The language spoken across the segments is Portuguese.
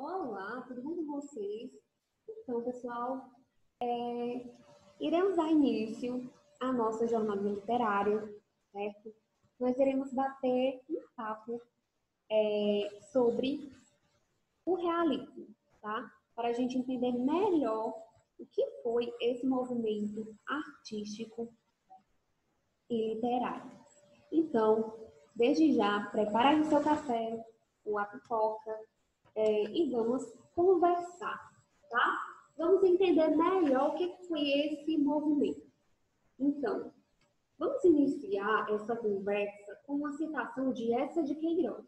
Olá, tudo bom com vocês? Então, pessoal, iremos dar início à nossa jornada literária, certo? Nós iremos bater um papo sobre o realismo, tá? Para a gente entender melhor o que foi esse movimento artístico e literário. Então, desde já, prepare aí o seu café, ou a pipoca, e vamos conversar, tá? Vamos entender melhor o que foi esse movimento. Então, vamos iniciar essa conversa com uma citação de Eça de Queiroz,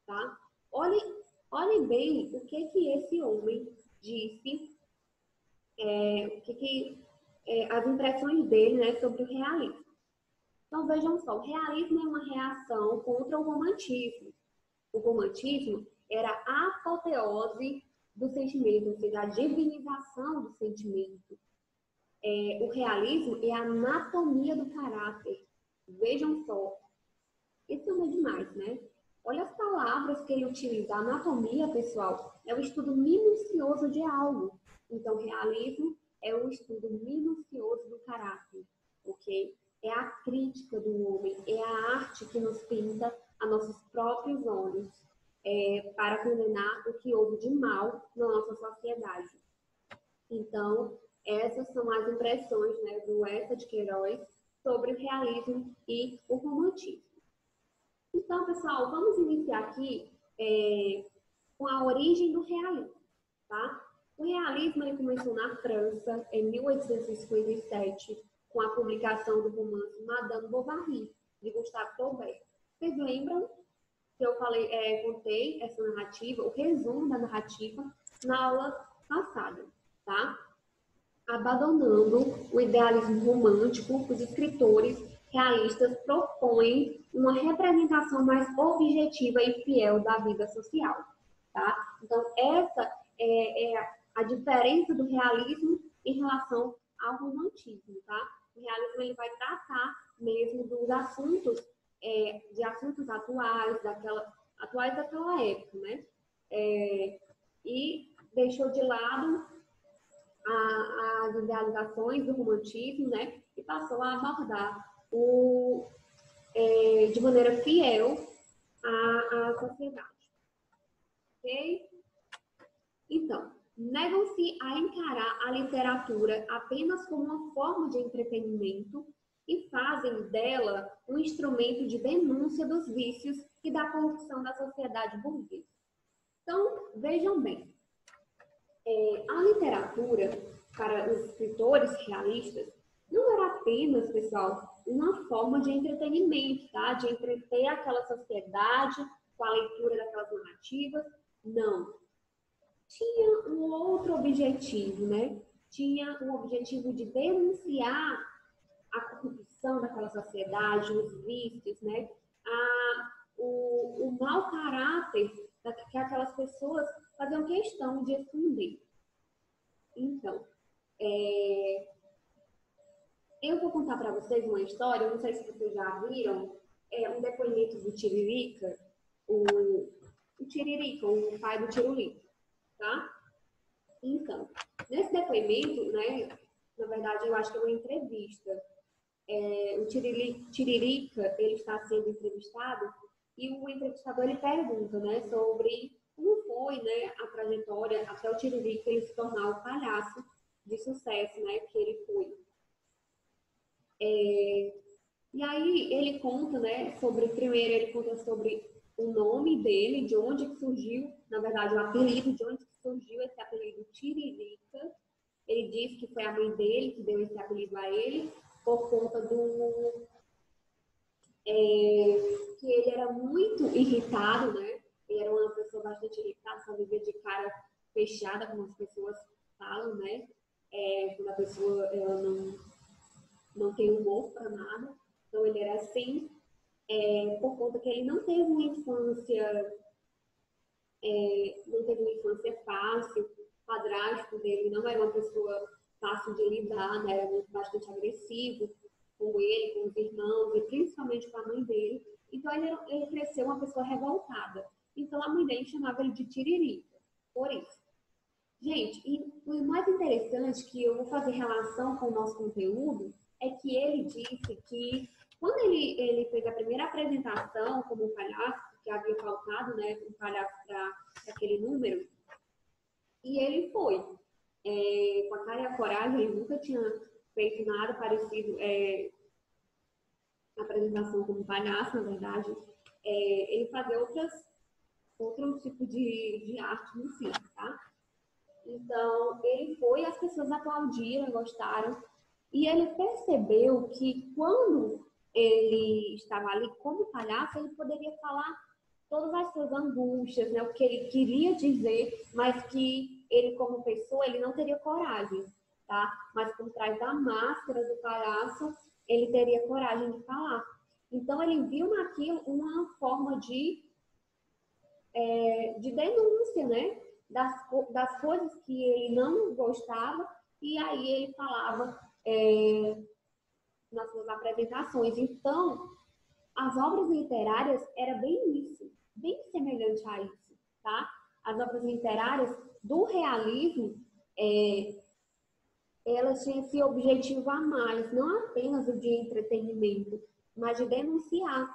tá? Olhe bem o que esse homem disse, as impressões dele, né, sobre o realismo. Então, vejam só, o realismo é uma reação contra o romantismo. O romantismo era a apoteose do sentimento, ou seja, a divinização do sentimento. O realismo é a anatomia do caráter. Vejam só, isso não é demais, né? Olha as palavras que ele utiliza. A anatomia, pessoal, é o estudo minucioso de algo. Então, realismo é o estudo minucioso do caráter, ok? É a crítica do homem, é a arte que nos pinta a nossos próprios olhos, para condenar o que houve de mal na nossa sociedade. Então, essas são as impressões, né, do Eça de Queiroz sobre o realismo e o romantismo. Então, pessoal, vamos iniciar aqui com a origem do realismo, tá? O realismo ele começou na França em 1857 com a publicação do romance Madame Bovary, de Gustave Flaubert. Vocês lembram que eu contei essa narrativa, o resumo da narrativa, na aula passada, tá? Abandonando o idealismo romântico, os escritores realistas propõem uma representação mais objetiva e fiel da vida social, tá? Então, essa é a diferença do realismo em relação ao romantismo, tá? O realismo ele vai tratar mesmo dos assuntos, de assuntos atuais daquela época, né? E deixou de lado as idealizações do romantismo, né? E passou a abordar de maneira fiel à sociedade. Ok? Então, negam-se a encarar a literatura apenas como uma forma de entretenimento e fazem dela um instrumento de denúncia dos vícios e da corrupção da sociedade burguesa. Então, vejam bem, a literatura, para os escritores realistas, não era apenas, pessoal, uma forma de entretenimento, tá? De entreter aquela sociedade com a leitura daquelas narrativas. Não. Tinha um outro objetivo, né? Tinha o objetivo de denunciar a corrupção daquela sociedade, os vícios, né? O mau caráter que aquelas pessoas faziam questão de esconder. Então, eu vou contar para vocês uma história, eu não sei se vocês já viram, um depoimento do Tiririca, o Tiririca, o pai do Tiririca, tá? Então, nesse depoimento, né, na verdade eu acho que é uma entrevista, o Tiririca, ele está sendo entrevistado e o entrevistador ele pergunta, né, sobre como foi, né, a trajetória até o Tiririca ele se tornar o palhaço de sucesso, né, que ele foi. E aí ele conta, né, primeiro ele conta sobre o nome dele, de onde que surgiu, na verdade o apelido, de onde que surgiu esse apelido Tiririca. Ele diz que foi a mãe dele que deu esse apelido a ele, por conta que ele era muito irritado, né? Ele era uma pessoa bastante irritada, só vivia de cara fechada, como as pessoas falam, né? Quando a pessoa ela não tem humor para nada. Então ele era assim, por conta que ele não teve uma infância fácil, o padrasto dele não era uma pessoa fácil de lidar, né? Era bastante agressivo com ele, com os irmãos e principalmente com a mãe dele. Então ele cresceu uma pessoa revoltada. Então a mãe dele chamava ele de Tiririca. por isso. Gente, e o mais interessante que eu vou fazer relação com o nosso conteúdo é que ele disse que quando ele fez a primeira apresentação como palhaço, que havia faltado, né, um palhaço para aquele número, e ele foi. Com a cara e a coragem, ele nunca tinha feito nada parecido, apresentação como palhaço, na verdade. Ele fazia outro tipo de arte no circo, tá? Então, ele foi, as pessoas aplaudiram, gostaram, e ele percebeu que quando ele estava ali como palhaço, ele poderia falar todas as suas angústias, né, o que ele queria dizer, mas que ele, como pessoa, ele não teria coragem, tá? Mas por trás da máscara do palhaço, ele teria coragem de falar. Então, ele viu naquilo uma forma de denúncia, né? Das coisas que ele não gostava, e aí ele falava nas suas apresentações. Então, as obras literárias era bem isso, bem semelhante a isso, tá? As obras literárias do realismo, elas tinham esse objetivo a mais, não apenas o de entretenimento, mas de denunciar.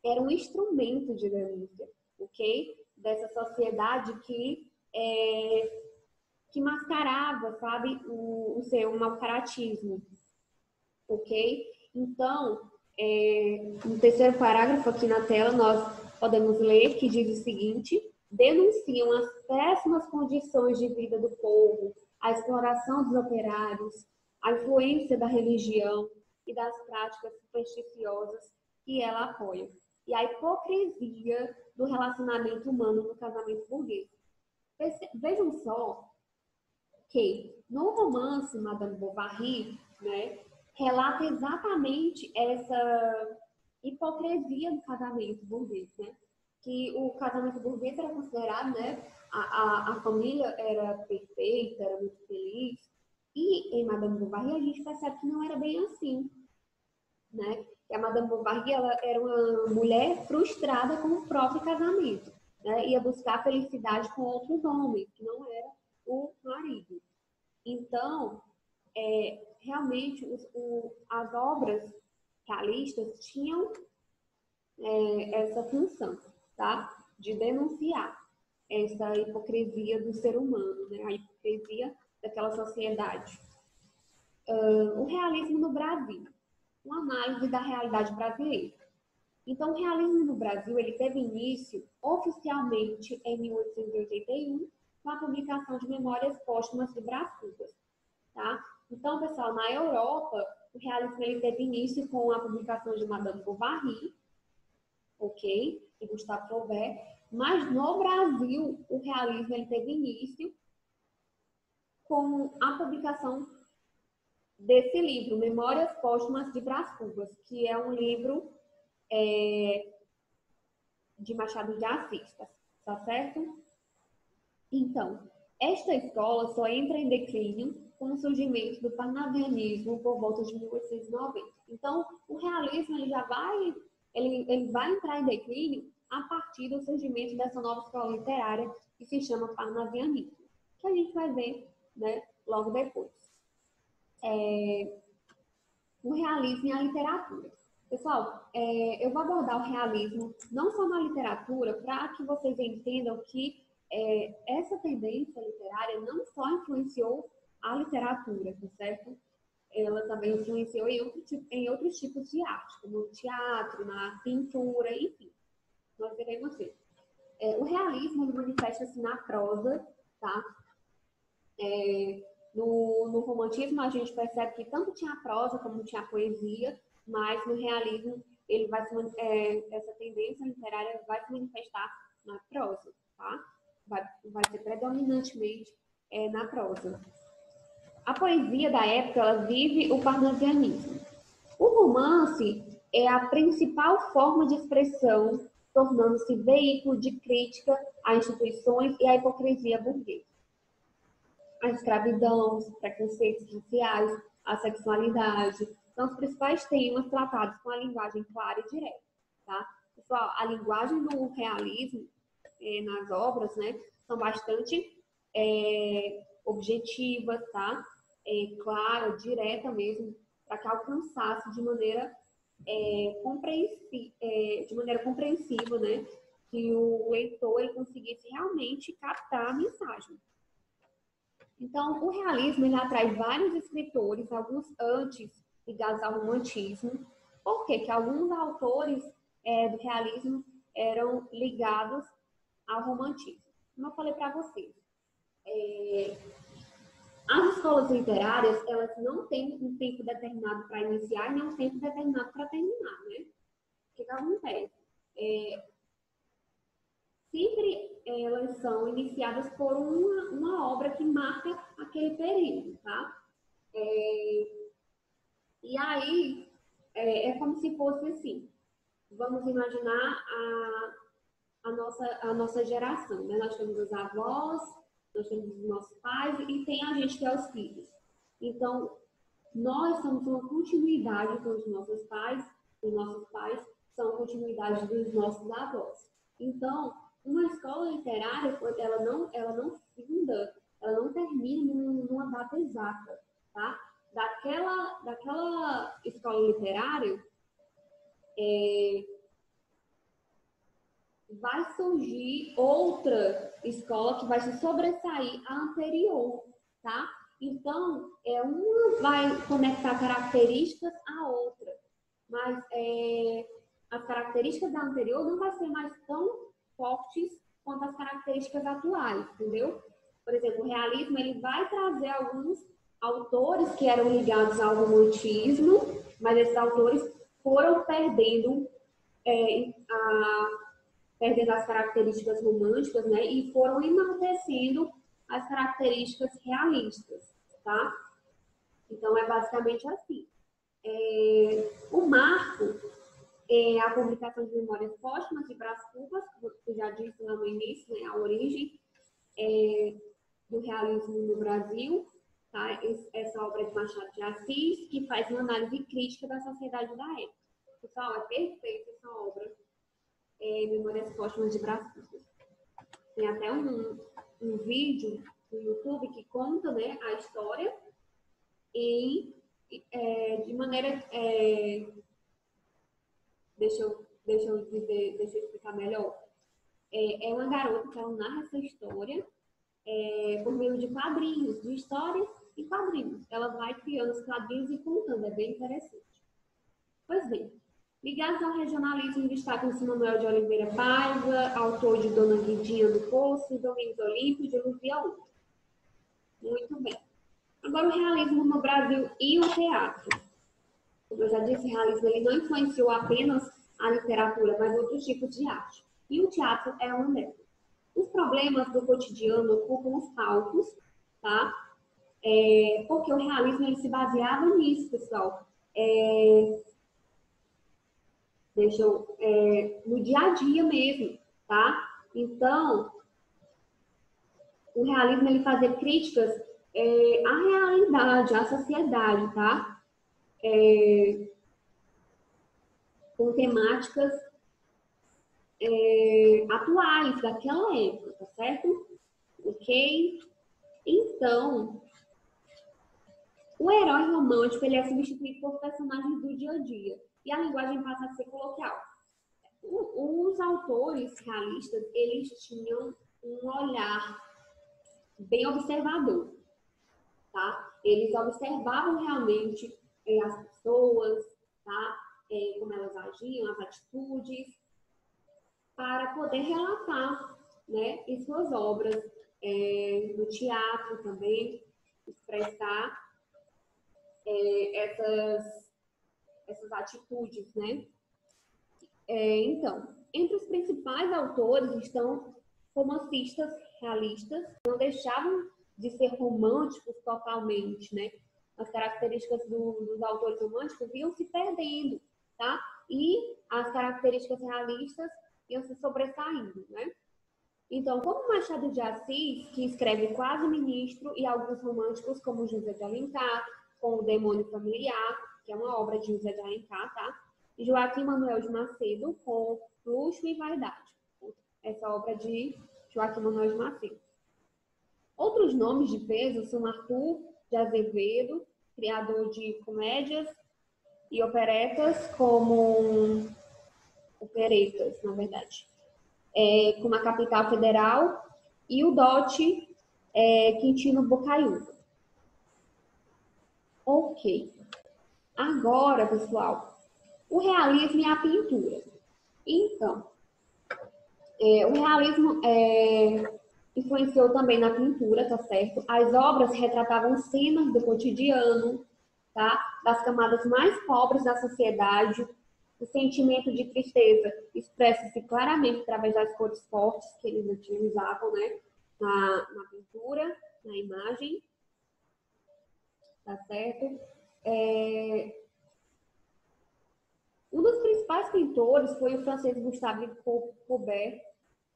Era um instrumento de denúncia, ok? Dessa sociedade que mascarava, sabe, o seu mau caratismo, ok? Então, no terceiro parágrafo aqui na tela, nós podemos ler que diz o seguinte: denunciam as péssimas condições de vida do povo, a exploração dos operários, a influência da religião e das práticas supersticiosas que ela apoia, e a hipocrisia do relacionamento humano no casamento burguês. Vejam só que no romance Madame Bovary, né, relata exatamente essa hipocrisia do casamento burguês, né? Que o casamento burguês era considerado, né? A família era perfeita, era muito feliz. E em Madame Bovary a gente percebe que não era bem assim, né? Que a Madame Bovary ela era uma mulher frustrada com o próprio casamento, né? Ia buscar felicidade com outros homens, que não era o marido. Então, realmente, as obras realistas tinham essa função, tá? De denunciar essa hipocrisia do ser humano, né? A hipocrisia daquela sociedade. O realismo no Brasil, uma análise da realidade brasileira. Então, o realismo no Brasil ele teve início oficialmente em 1881, com a publicação de Memórias Póstumas de Brás Cubas. Tá? Então, pessoal, na Europa, o realismo ele teve início com a publicação de Madame Bovary, ok? E Gustave Flaubert. Mas no Brasil, o realismo ele teve início com a publicação desse livro, Memórias Póstumas de Brás Cubas, que é um livro de Machado de Assis, tá certo? Então, esta escola só entra em declínio com o surgimento do parnasianismo por volta de 1890. Então, o realismo ele vai entrar em declínio a partir do surgimento dessa nova escola literária que se chama parnasianismo, que a gente vai ver, né, logo depois. O realismo e a literatura. Pessoal, eu vou abordar o realismo não só na literatura, para que vocês entendam que essa tendência literária não só influenciou a literatura, tá certo? Ela também influenciou em outros tipos de arte, como no teatro, na pintura, enfim. Nós veremos ver. O realismo manifesta-se na prosa, tá? No romantismo, a gente percebe que tanto tinha a prosa como tinha a poesia, mas no realismo, essa tendência literária vai se manifestar na prosa, tá? Vai ser predominantemente na prosa. A poesia da época, ela vive o parnasianismo. O romance é a principal forma de expressão, tornando-se veículo de crítica a instituições e à hipocrisia burguesa. A escravidão, os preconceitos raciais, a sexualidade, são os principais temas tratados com a linguagem clara e direta, tá? Pessoal, a linguagem do realismo, nas obras, né, são bastante objetivas, tá? Clara, direta mesmo, para que alcançasse de maneira compreensiva, né? Que o leitor ele conseguisse realmente captar a mensagem. Então, o realismo ele atrai vários escritores, alguns antes ligados ao romantismo. Por quê? Que alguns autores do realismo eram ligados ao romantismo. Como eu falei para vocês, as escolas literárias, elas não têm um tempo determinado para iniciar e nem um tempo determinado para terminar, né? O que acontece? Sempre elas são iniciadas por uma obra que marca aquele período, tá? E aí, é como se fosse assim, vamos imaginar a nossa geração, né? Nós temos os avós, nós temos os nossos pais e tem a gente que é os filhos. Então, nós somos uma continuidade com os nossos pais são a continuidade dos nossos avós. Então, uma escola literária, ela não finda, ela não termina numa data exata, tá? Daquela escola literária, vai surgir outra escola que vai se sobressair à anterior, tá? Então, uma vai conectar características à outra, mas as características da anterior não vai ser mais tão fortes quanto as características atuais, entendeu? Por exemplo, o realismo ele vai trazer alguns autores que eram ligados ao romantismo, mas esses autores foram perdendo as características românticas, né? E foram enaltecendo as características realistas, tá? Então, é basicamente assim. O marco é a publicação de Memórias Póstumas de Brás Cubas, que eu já disse lá no início, né? A origem do realismo no Brasil, tá? Essa obra de Machado de Assis, que faz uma análise crítica da sociedade da época. Pessoal, é perfeita essa obra. Memórias Póstumas de Brás Cubas. Tem até um vídeo no YouTube que conta, né, a história de maneira... deixa eu explicar melhor. É uma garota que ela narra essa história por meio de quadrinhos, de histórias e quadrinhos. Ela vai criando os quadrinhos e contando, é bem interessante. Pois bem, ligados ao regionalismo, destacam-se Manuel de Oliveira Paiva, autor de Dona Guidinha do Poço, Domingos Olímpio de Luzia Outra. Muito bem. Agora, o realismo no Brasil e o teatro. Como eu já disse, o realismo ele não influenciou apenas a literatura, mas outros tipos de arte. E o teatro é um deles. Os problemas do cotidiano ocupam os palcos, tá? Porque o realismo ele se baseava nisso, pessoal. No dia a dia mesmo, tá? Então, o realismo ele fazia críticas à realidade, à sociedade, tá? Com temáticas atuais daquela época, tá certo? Ok? Então, o herói romântico ele é substituído por personagens do dia a dia e a linguagem passa a ser coloquial. Os autores realistas, eles tinham um olhar bem observador, tá? Eles observavam realmente as pessoas, tá? Como elas agiam, as atitudes, para poder relatar, né, em suas obras, no teatro também, expressar essas atitudes, né? Então, entre os principais autores estão romancistas realistas, não deixavam de ser românticos totalmente, né? As características dos autores românticos iam se perdendo, tá? E as características realistas iam se sobressaindo, né? Então, como Machado de Assis, que escreve Quase Ministro, e alguns românticos como José de Alencar, com O Demônio Familiar, que é uma obra de José de Alencar, tá? E Joaquim Manuel de Macedo, com Luxo e Vaidade. essa obra de Joaquim Manuel de Macedo. Outros nomes de peso são Arthur de Azevedo, criador de comédias e operetas, operetas, na verdade, como a Capital Federal, e o dote Quintino Bocaiúva. Ok. Agora, pessoal, o realismo e a pintura. Então, o realismo influenciou também na pintura, tá certo? As obras retratavam cenas do cotidiano, tá? Das camadas mais pobres da sociedade. O sentimento de tristeza expressa-se claramente através das cores fortes que eles utilizavam, né? Na pintura, na imagem, tá certo? Um dos principais pintores foi o francês Gustave Courbet,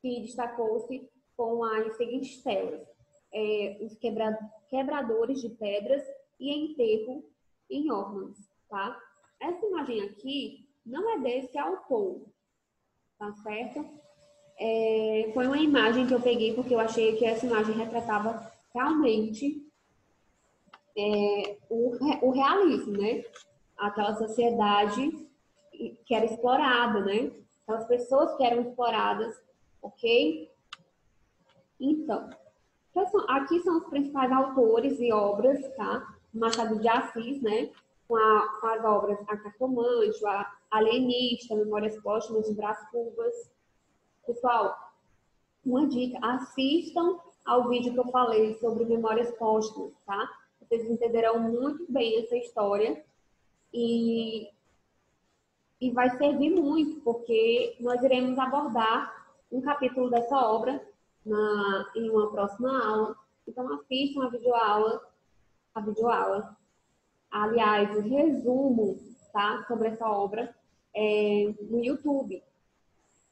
que destacou-se com as seguintes telas: os quebradores de pedras e enterro em órgãos, tá? Essa imagem aqui não é desse autor, tá certo? Foi uma imagem que eu peguei porque eu achei que essa imagem retratava realmente o realismo, né? Aquela sociedade que era explorada, né? Aquelas pessoas que eram exploradas, ok? Então, aqui são os principais autores e obras, tá? Machado de Assis, né? Com as obras A Cartomante, a Alienista, Memórias Póstumas de Brás Cubas. Pessoal, uma dica, assistam ao vídeo que eu falei sobre Memórias Póstumas, tá? Vocês entenderão muito bem essa história e vai servir muito, porque nós iremos abordar um capítulo dessa obra em uma próxima aula. Então, assistam a videoaula. Aliás, o resumo, tá, sobre essa obra no YouTube,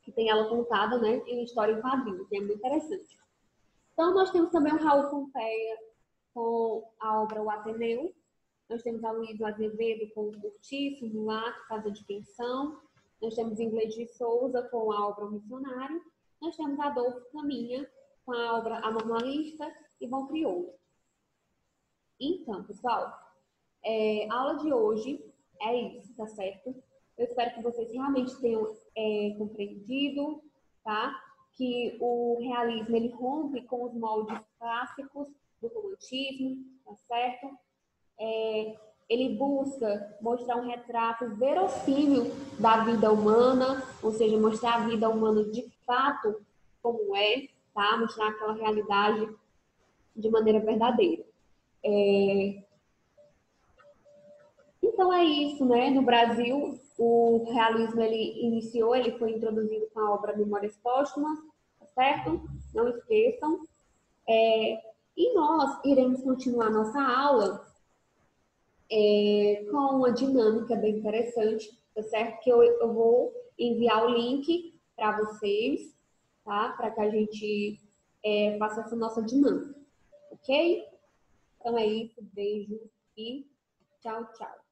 que tem ela contada, né, em história em quadrinhos, que é muito interessante. Então, nós temos também o Raul Pompeia com a obra O Ateneu. Nós temos a Luísa Azevedo com o Cortiço, Mulato, Casa de Pensão. Nós temos Inglês de Souza com a obra O Missionário. Nós temos Adolfo Caminha com a obra A Normalista e Bom Crioulo. Então, pessoal, a aula de hoje é isso, tá certo? Eu espero que vocês realmente tenham compreendido, tá? Que o realismo, ele rompe com os moldes clássicos do romantismo, tá certo? Ele busca mostrar um retrato verossímil da vida humana, ou seja, mostrar a vida humana de fato como é, tá? Mostrar aquela realidade de maneira verdadeira. Então é isso, né? No Brasil, o realismo ele foi introduzido com a obra Memórias Póstumas, tá certo? Não esqueçam. E nós iremos continuar nossa aula com uma dinâmica bem interessante, tá certo? Que eu vou enviar o link para vocês, tá? Para que a gente faça essa nossa dinâmica, ok? Então é isso, beijo e tchau, tchau.